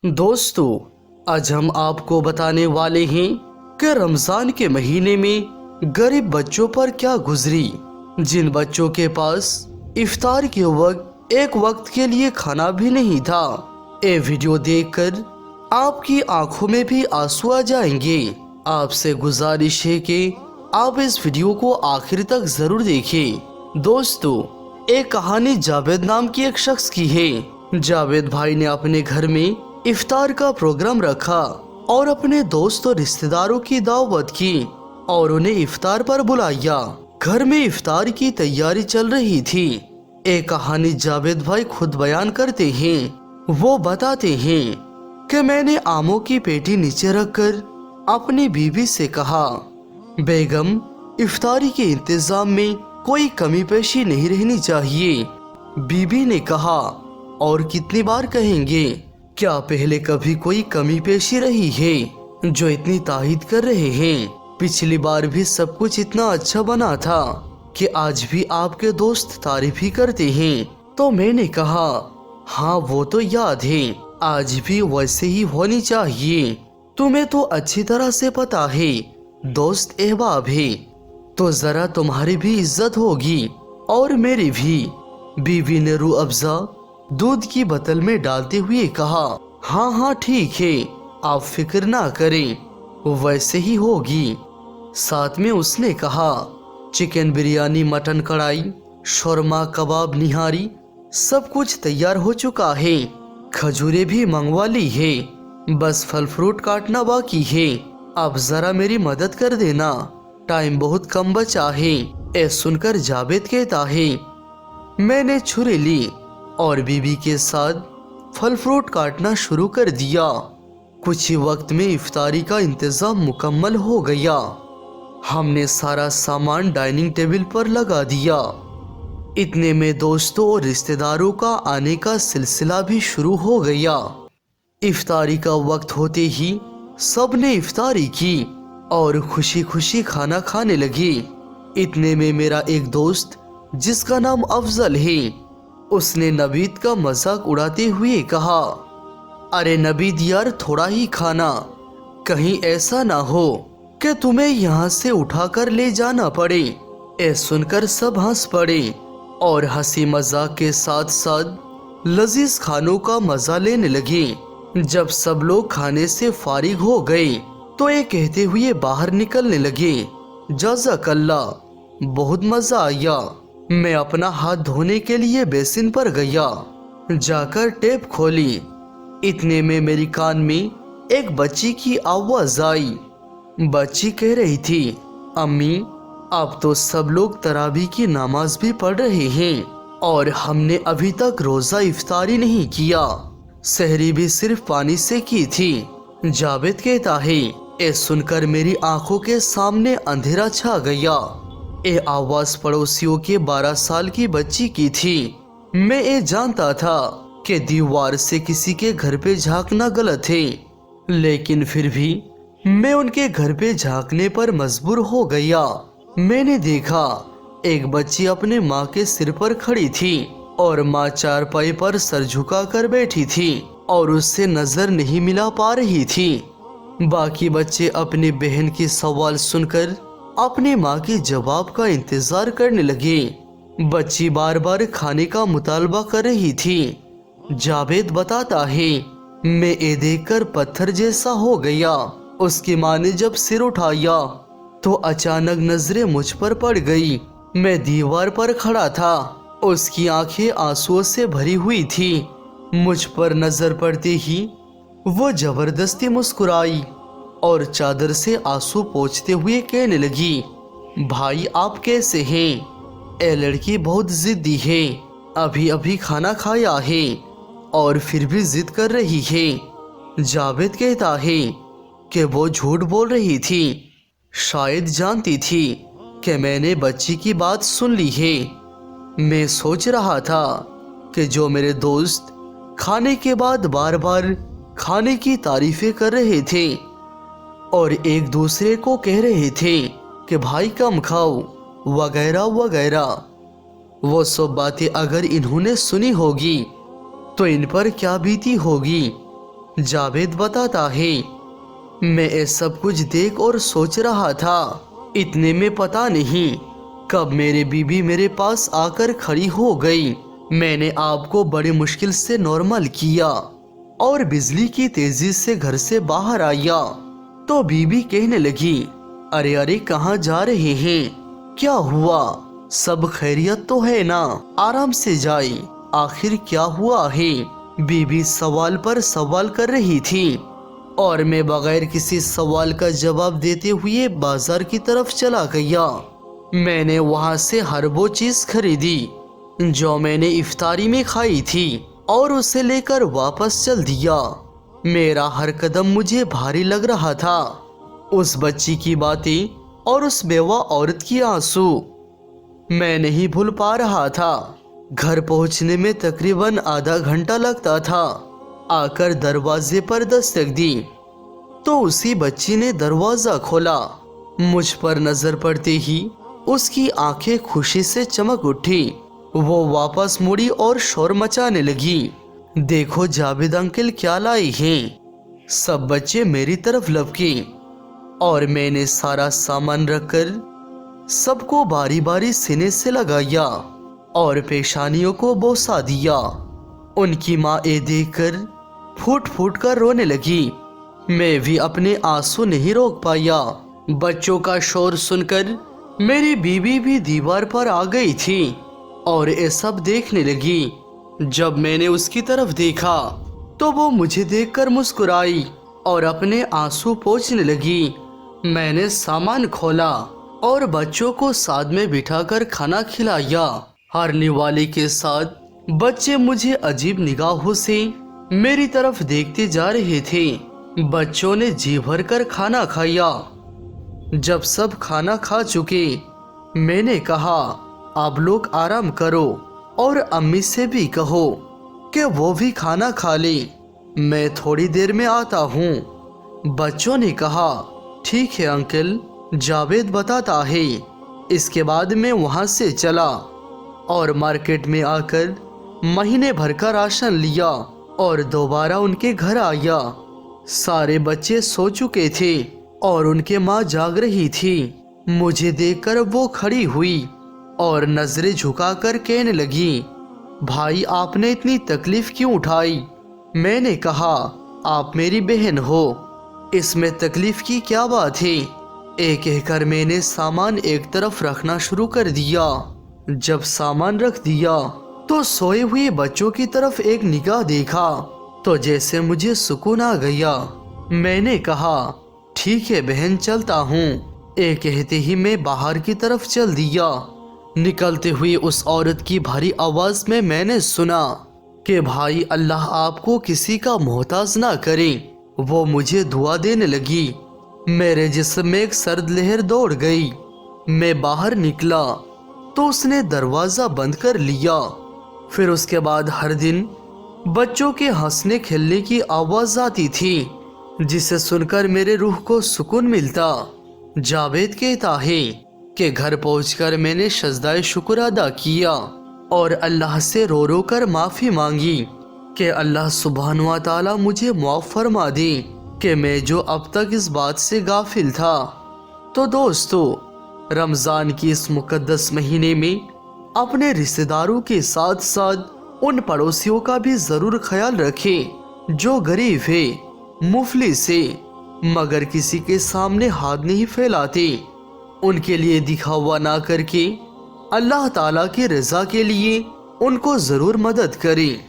दोस्तों, आज हम आपको बताने वाले हैं कि रमजान के महीने में गरीब बच्चों पर क्या गुजरी। जिन बच्चों के पास इफ्तार के वक्त एक वक्त के लिए खाना भी नहीं था। ये वीडियो देखकर आपकी आंखों में भी आंसू आ जाएंगे। आपसे गुजारिश है कि आप इस वीडियो को आखिर तक जरूर देखें। दोस्तों, एक कहानी जावेद नाम की एक शख्स की है। जावेद भाई ने अपने घर में इफ्तार का प्रोग्राम रखा और अपने दोस्त और रिश्तेदारों की दावत की और उन्हें इफ्तार पर बुलाया। घर में इफ्तार की तैयारी चल रही थी। एक कहानी जावेद भाई खुद बयान करते हैं। वो बताते हैं कि मैंने आमों की पेटी नीचे रखकर अपनी बीवी से कहा, बेगम, इफ्तारी के इंतजाम में कोई कमी पेशी नहीं रहनी चाहिए। बीबी ने कहा, और कितनी बार कहेंगे? क्या पहले कभी कोई कमी पेशी रही है जो इतनी तारीफ कर रहे हैं? पिछली बार भी सब कुछ इतना अच्छा बना था कि आज भी आपके दोस्त तारीफ ही करते हैं। तो मैंने कहा, हाँ वो तो याद है, आज भी वैसे ही होनी चाहिए। तुम्हें तो अच्छी तरह से पता है दोस्त अहबाब है, तो जरा तुम्हारी भी इज्जत होगी और मेरी भी। बीवी ने रूह अफ़ज़ा दूध की बोतल में डालते हुए कहा, हाँ हाँ ठीक है, आप फिक्र ना करें, वैसे ही होगी। साथ में उसने कहा, चिकन बिरयानी, मटन कढ़ाई, शोरमा, कबाब, निहारी सब कुछ तैयार हो चुका है। खजूरें भी मंगवा ली है, बस फल फ्रूट काटना बाकी है। अब जरा मेरी मदद कर देना, टाइम बहुत कम बचा है। ऐ सुनकर जावेद कहता है, मैंने छुरी ली और बीबी के साथ फल फ्रूट काटना शुरू कर दिया। कुछ ही वक्त में इफ्तारी का इंतजाम मुकम्मल हो गया। हमने सारा सामान डाइनिंग टेबल पर लगा दिया। इतने में दोस्तों और रिश्तेदारों का आने का सिलसिला भी शुरू हो गया। इफ्तारी का वक्त होते ही सबने इफ्तारी की और खुशी खुशी खाना खाने लगे। इतने में मेरा एक दोस्त जिसका नाम अफजल है, उसने नवीद का मजाक उड़ाते हुए कहा, अरे नवीद यार, थोड़ा ही खाना, कहीं ऐसा ना हो कि तुम्हें यहाँ से उठाकर ले जाना पड़े। ऐ सुनकर सब हंस पड़े और हंसी मजाक के साथ साथ लजीज खानों का मजा लेने लगे। जब सब लोग खाने से फारिग हो गए तो ये कहते हुए बाहर निकलने लगे, जज़ाकल्लाह, बहुत मजा आया। मैं अपना हाथ धोने के लिए बेसिन पर गया, जाकर टैप खोली। इतने में मेरी कान में एक बच्ची की आवाज आई। बच्ची कह रही थी, अम्मी, अब तो सब लोग तरावी की नमाज भी पढ़ रहे हैं और हमने अभी तक रोजा इफ्तारी नहीं किया, सहरी भी सिर्फ पानी से की थी। जावेद कहता है, ये सुनकर मेरी आंखों के सामने अंधेरा छा गया। ये आवाज पड़ोसियों के 12 साल की बच्ची की थी। मैं ये जानता था कि दीवार से किसी के घर पे झांकना गलत है, लेकिन फिर भी मैं उनके घर पे झांकने पर मजबूर हो गया। मैंने देखा एक बच्ची अपने माँ के सिर पर खड़ी थी और माँ चारपाई पर सर झुका कर बैठी थी और उससे नजर नहीं मिला पा रही थी। बाकी बच्चे अपनी बहन की सवाल सुनकर अपनी माँ के जवाब का इंतजार करने लगे। बच्ची बार बार खाने का मुतालबा कर रही थी। जावेद बताता है, मैं ये देखकर पत्थर जैसा हो गया। उसकी माँ ने जब सिर उठाया तो अचानक नजरें मुझ पर पड़ गई। मैं दीवार पर खड़ा था, उसकी आंखें आंसुओं से भरी हुई थी। मुझ पर नजर पड़ते ही वो जबरदस्ती मुस्कुराई और चादर से आंसू पोंछते हुए कहने लगी, भाई आप कैसे हैं? ए लड़की बहुत जिद्दी है, अभी अभी खाना खाया है और फिर भी जिद कर रही है। जावेद कहता है कि वो झूठ बोल रही थी, शायद जानती थी कि मैंने बच्ची की बात सुन ली है। मैं सोच रहा था कि जो मेरे दोस्त खाने के बाद बार बार खाने की तारीफें कर रहे थे और एक दूसरे को कह रहे थे कि भाई कम खाओ वगैरह वगैरह, वो सब बातें अगर इन्होंने सुनी होगी तो इन पर क्या बीती होगी। जावेद बताता है, मैं ये सब कुछ देख और सोच रहा था। इतने में पता नहीं कब मेरी बीबी मेरे पास आकर खड़ी हो गई। मैंने आपको बड़ी मुश्किल से नॉर्मल किया और बिजली की तेजी से घर से बाहर आया तो बीबी कहने लगी, अरे अरे कहाँ जा रहे हैं, क्या हुआ, सब खैरियत तो है ना, आराम से जाए, आखिर क्या हुआ है। बीबी सवाल पर सवाल कर रही थी और मैं बगैर किसी सवाल का जवाब देते हुए बाजार की तरफ चला गया। मैंने वहां से हर वो चीज खरीदी जो मैंने इफ्तारी में खाई थी और उसे लेकर वापस चल दिया। मेरा हर कदम मुझे भारी लग रहा था। उस बच्ची की बातें और उस बेवा औरत की आंसू मैं नहीं भूल पा रहा था। घर पहुंचने में तकरीबन आधा घंटा लगता था। आकर दरवाजे पर दस्तक दी तो उसी बच्ची ने दरवाजा खोला। मुझ पर नजर पड़ते ही उसकी आंखें खुशी से चमक उठी। वो वापस मुड़ी और शोर मचाने लगी, देखो जावेद अंकल क्या लाई हैं। सब बच्चे मेरी तरफ लपके और मैंने सारा सामान रखकर सबको बारी बारी सीने से लगाया और पेशानियों को बोसा दिया। उनकी माँ ये देखकर फूट फूट कर रोने लगी। मैं भी अपने आंसू नहीं रोक पाया। बच्चों का शोर सुनकर मेरी बीवी भी दीवार पर आ गई थी और ये सब देखने लगी। जब मैंने उसकी तरफ देखा तो वो मुझे देखकर मुस्कुराई और अपने आंसू पोंछने लगी। मैंने सामान खोला और बच्चों को साथ में बिठाकर खाना खिलाया। हारने वाले के साथ बच्चे मुझे अजीब निगाहों से मेरी तरफ देखते जा रहे थे। बच्चों ने जी भर कर खाना खाया। जब सब खाना खा चुके मैंने कहा, आप लोग आराम करो और अम्मी से भी कहो कि वो भी खाना खा ले, मैं थोड़ी देर में आता हूँ। बच्चों ने कहा, ठीक है अंकल, जावेद बताता है। इसके बाद मैं वहाँ से चला और मार्केट में आकर महीने भर का राशन लिया और दोबारा उनके घर आया। सारे बच्चे सो चुके थे और उनके माँ जाग रही थी। मुझे देखकर वो खड़ी हुई और नजरें झुकाकर कहने लगी, भाई आपने इतनी तकलीफ क्यों उठाई। मैंने कहा, आप मेरी बहन हो, इसमें तकलीफ की क्या बात है। एक कहकर मैंने सामान एक तरफ रखना शुरू कर दिया। जब सामान रख दिया तो सोए हुए बच्चों की तरफ एक निगाह देखा तो जैसे मुझे सुकून आ गया। मैंने कहा, ठीक है बहन, चलता हूँ। ये कहते ही मैं बाहर की तरफ चल दिया। निकलते हुए उस औरत की भारी आवाज में मैंने सुना कि भाई अल्लाह आपको किसी का मोहताज ना करे। वो मुझे दुआ देने लगी। मेरे जिस्म में एक सर्द लहर दौड़ गई। मैं बाहर निकला तो उसने दरवाजा बंद कर लिया। फिर उसके बाद हर दिन बच्चों के हंसने खेलने की आवाज आती थी जिसे सुनकर मेरे रूह को सुकून मिलता। जावेद कहता है कि घर पहुंचकर मैंने सजदाए शुक्र अदा किया और अल्लाह से रो रो कर माफ़ी मांगी कि अल्लाह सुब्हान व तआला मुझे माफ़ फरमा दे कि मैं जो अब तक इस बात से गाफिल था। तो दोस्तों, रमज़ान की इस मुकद्दस महीने में अपने रिश्तेदारों के साथ साथ उन पड़ोसियों का भी ज़रूर ख्याल रखें जो गरीब है, मुफलिस है, मगर किसी के सामने हाथ नहीं फैलाते। उनके लिए दिखावा ना करके अल्लाह ताला की रज़ा के लिए उनको ज़रूर मदद करें।